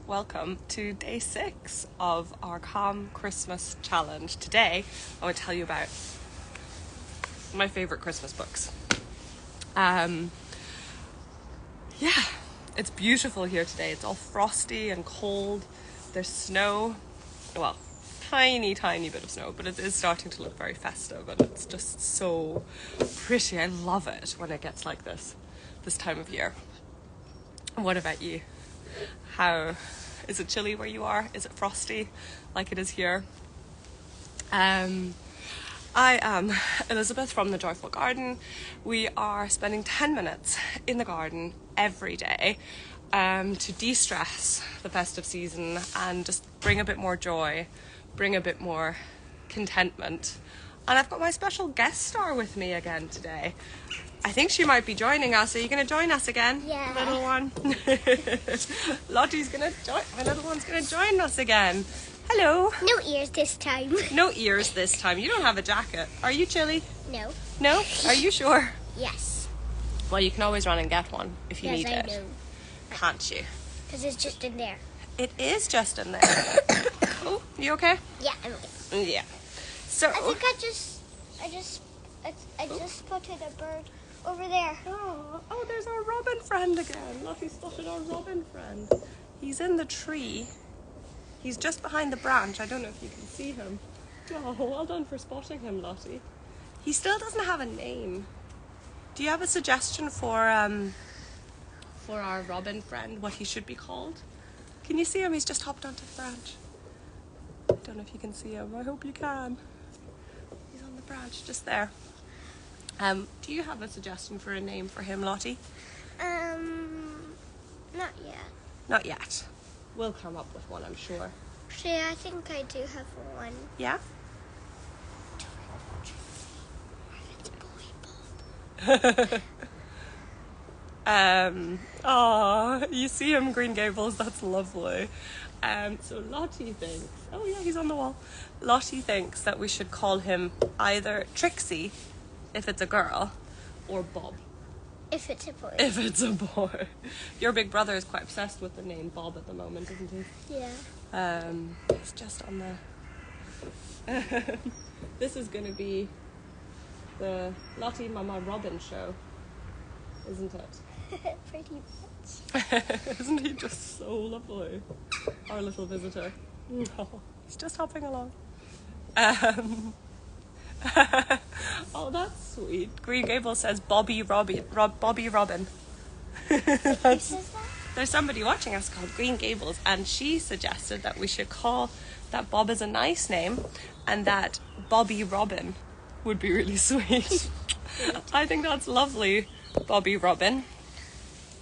welcome to day 6 of our Calm Christmas Challenge. Today, I want to tell you about my favourite Christmas books. It's beautiful here today. It's all frosty and cold. There's snow. Well, tiny bit of snow, but it is starting to look very festive and it's just so pretty. I love it when it gets like this time of year. What about you? How is it chilly where you are? Is it frosty like it is here? I am Elisabeth from the Joyful Garden. We are spending 10 minutes in the garden every day to de-stress the festive season and just bring a bit more joy, bring a bit more contentment. And I've got my special guest star with me again today. I think she might be joining us. Are you going to join us again? Yeah. Little one? Lottie's going to join. My little one's going to join us again. Hello. No ears this time. No ears this time. You don't have a jacket. Are you chilly? No. No? Are you sure? Yes. Well, you can always run and get one if you need it. Yes, I know. Can't you? Because it's just in there. It is just in there. Oh, you okay? Yeah, I'm okay. Yeah. So. I think I just spotted a bird over there. Oh, there's our robin friend again. Lottie spotted our robin friend. He's in the tree. He's just behind the branch. I don't know if you can see him. Oh, well done for spotting him, Lottie. He still doesn't have a name. Do you have a suggestion for our robin friend, what he should be called? Can you see him? He's just hopped onto the branch. I don't know if you can see him. I hope you can. He's on the branch, just there. Do you have a suggestion for a name for him, Lottie? Not yet. Not yet. We'll come up with one, I'm sure. Actually, I think I do have one. Yeah? You see him, Green Gables, that's lovely. So Lottie thinks, oh yeah, he's on the wall. Lottie thinks that we should call him either Trixie, if it's a girl, or Bob. If it's a boy. If it's a boy. Your big brother is quite obsessed with the name Bob at the moment, isn't he? Yeah. He's just on the... This is going to be the Lottie Mama Robin show, isn't it? Pretty much. Isn't he just so lovely? Our little visitor. Oh, he's just hopping along. Oh, that's sweet. Green Gables says Bobby Robin. Who says that? There's somebody watching us called Green Gables, and she suggested that we should call that Bob is a nice name and that Bobby Robin would be really sweet. I think that's lovely, Bobby Robin.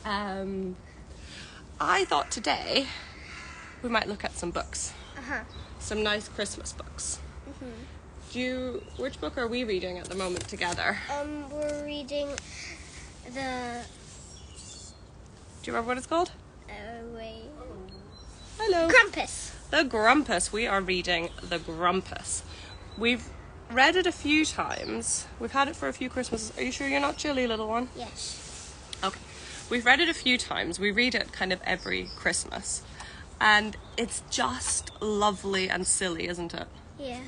I thought today we might look at some books. Some nice Christmas books. Which book are we reading at the moment together? We're reading the... Do you remember what it's called? Wait. Hello. Grumpus. The Grumpus. We are reading The Grumpus. We've read it a few times. We've had it for a few Christmases. Are you sure you're not chilly, little one? Yes. Okay. We've read it a few times. We read it kind of every Christmas. And it's just lovely and silly, isn't it? Yeah.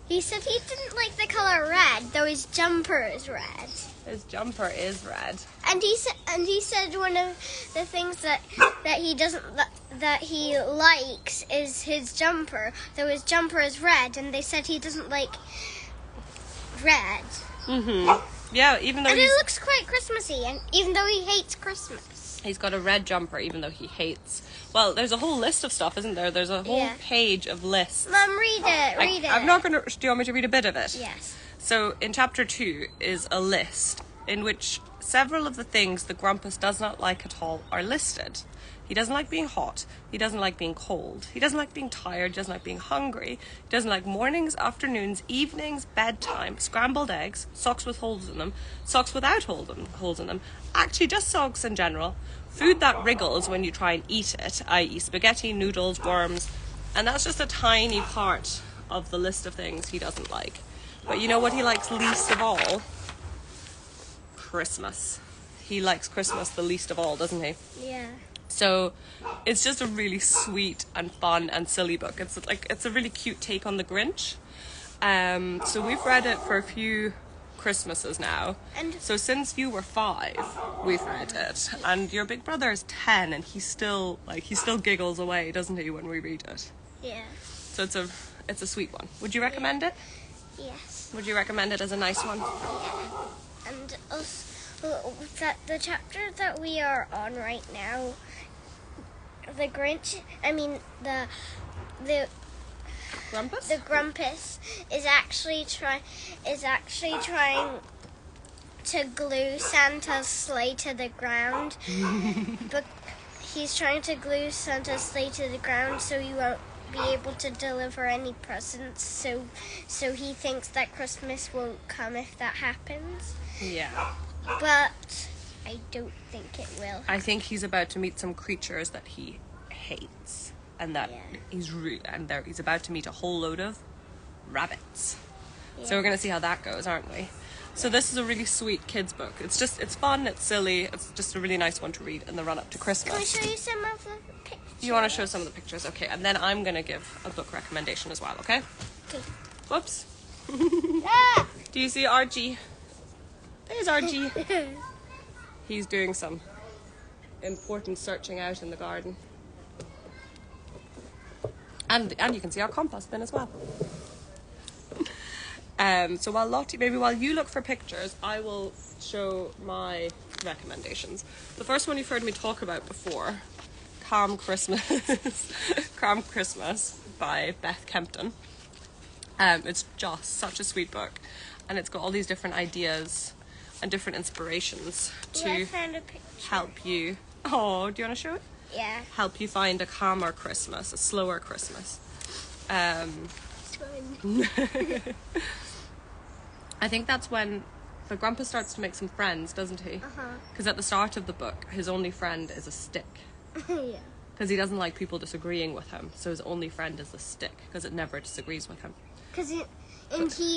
He said he didn't like the color red, though his jumper is red. His jumper is red. And he said one of the things that he likes is his jumper, though his jumper is red, and they said he doesn't like red. Yeah, even though it looks quite Christmassy, and even though he hates Christmas. He's got a red jumper, even though he hates... Well, there's a whole list of stuff, isn't there? There's a whole page of lists. Mum, read it. I'm not going to... Do you want me to read a bit of it? Yes. So, in chapter 2 is a list in which several of the things the Grumpus does not like at all are listed. He doesn't like being hot. He doesn't like being cold. He doesn't like being tired. He doesn't like being hungry. He doesn't like mornings, afternoons, evenings, bedtime, scrambled eggs, socks with holes in them, socks without holes in them, actually just socks in general, food that wriggles when you try and eat it, i.e. spaghetti, noodles, worms, and that's just a tiny part of the list of things he doesn't like. But you know what he likes least of all? Christmas. He likes Christmas the least of all, doesn't he? Yeah. So it's just a really sweet and fun and silly book. It's a really cute take on the Grinch. So we've read it for a few Christmases now. And so since you were 5, we've read it. And your big brother is 10, and he still giggles away, doesn't he, when we read it? yeah. So it's a sweet one. Would you recommend it? Yes. Would you recommend it as a nice one? Yeah. And also that the chapter that we are on right now, the Grumpus? the Grumpus is actually trying to glue Santa's sleigh to the ground. But he's trying to glue Santa's sleigh to the ground so he won't be able to deliver any presents. So he thinks that Christmas won't come if that happens. Yeah. But I don't think it will. I think he's about to meet some creatures that he hates, and that he's about to meet a whole load of rabbits. Yeah. So we're going to see how that goes, aren't we? So this is a really sweet kids book. It's fun, it's silly, it's just a really nice one to read in the run up to Christmas. Can I show you some of the pictures? You want to show some of the pictures? Okay, and then I'm going to give a book recommendation as well, okay? Okay. Whoops. Ah! Do you see Archie? There's Archie. He's doing some important searching out in the garden. And you can see our compost bin as well. So while you look for pictures, I will show my recommendations. The first one you've heard me talk about before, Calm Christmas, Calm Christmas by Beth Kempton. It's just such a sweet book, and it's got all these different ideas and different inspirations I to found a picture. help you. Oh, do you want to show it? Yeah. Help you find a calmer Christmas, a slower Christmas. Fun. I think that's when the Grumpus starts to make some friends, doesn't he? Because at the start of the book, his only friend is a stick. Yeah. Because he doesn't like people disagreeing with him, so his only friend is the stick, because it never disagrees with him. He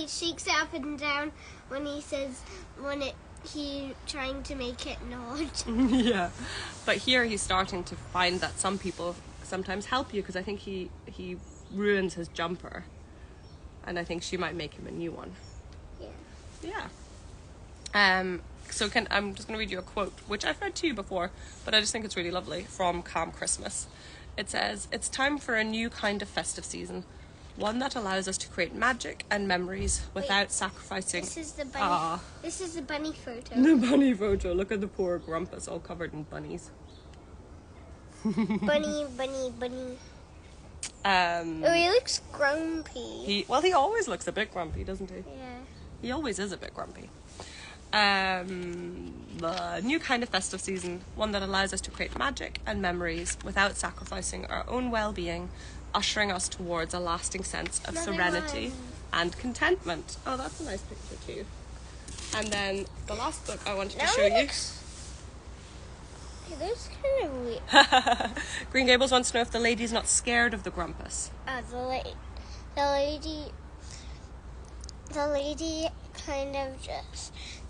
shakes it up and down when he trying to make it nod. Yeah. But here he's starting to find that some people sometimes help you, because I think he ruins his jumper, and I think she might make him a new one. Yeah. So I'm just going to read you a quote, which I've read to you before, but I just think it's really lovely, from Calm Christmas. It says, "It's time for a new kind of festive season, one that allows us to create magic and memories without sacrificing..." This is the bunny. This is the bunny photo. The bunny photo. Look at the poor Grumpus, all covered in bunnies. Bunny. He looks grumpy. He always looks a bit grumpy, doesn't he? Yeah. He always is a bit grumpy. The new kind of festive season, one that allows us to create magic and memories without sacrificing our own well-being, ushering us towards a lasting sense of serenity and contentment. Oh, that's a nice picture too. And then the last book I wanted to show you. It looks kind of weird. Green Gables wants to know if the lady's not scared of the Grumpus.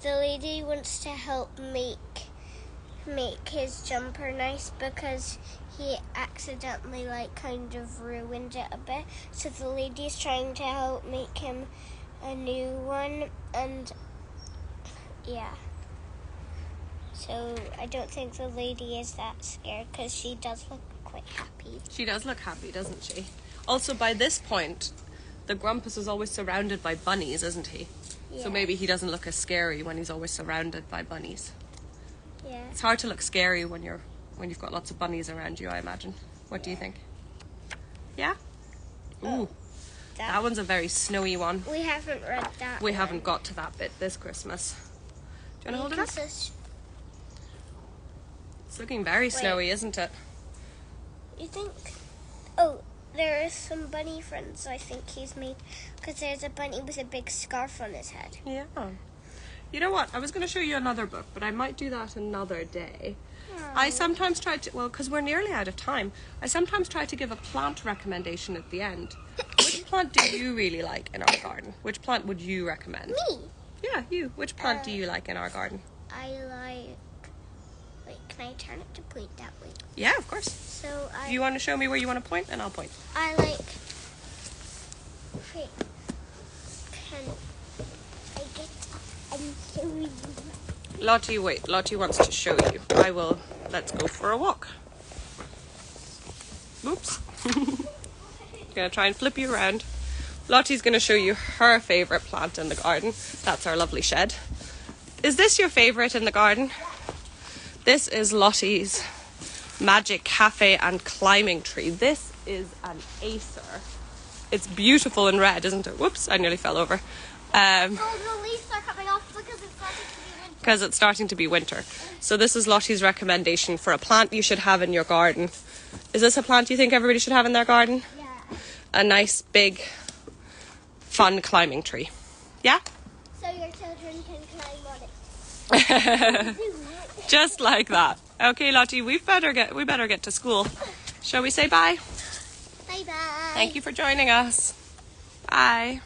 The lady wants to help make his jumper nice because he accidentally kind of ruined it a bit. So the lady's trying to help make him a new one, and yeah. So I don't think the lady is that scared, because she does look quite happy. She does look happy, doesn't she? Also, by this point, the Grumpus is always surrounded by bunnies, isn't he? Yeah. So maybe he doesn't look as scary when he's always surrounded by bunnies. Yeah. It's hard to look scary when you've got lots of bunnies around you, I imagine. What do you think? Yeah? Ooh. That one's a very snowy one. We haven't read that. We haven't got to that bit this Christmas. Do you want to hold it up? It's looking very snowy, isn't it? You think? Oh, there are some bunny friends I think he's made, because there's a bunny with a big scarf on his head. Yeah. You know what? I was going to show you another book, but I might do that another day. I sometimes try to, because we're nearly out of time, I sometimes try to give a plant recommendation at the end. Which plant do you really like in our garden? Which plant would you recommend? Me? Yeah, you. Which plant do you like in our garden? I like Can I turn it to point that way? Yeah, of course. So If you want to show me where you want to point, then I'll point. I like. Wait. Can I get up and show you? Lottie, wait. Lottie wants to show you. Let's go for a walk. Oops. Gonna try and flip you around. Lottie's gonna show you her favourite plant in the garden. That's our lovely shed. Is this your favourite in the garden? This is Lottie's magic cafe and climbing tree. This is an Acer. It's beautiful in red, isn't it? Whoops, I nearly fell over. The leaves are coming off because it's starting to be winter. So this is Lottie's recommendation for a plant you should have in your garden. Is this a plant you think everybody should have in their garden? Yeah. A nice, big, fun climbing tree. Yeah? So your children can climb on it. Just like that. Okay, Lottie, we better get to school. Shall we say bye? Bye-bye. Thank you for joining us. Bye.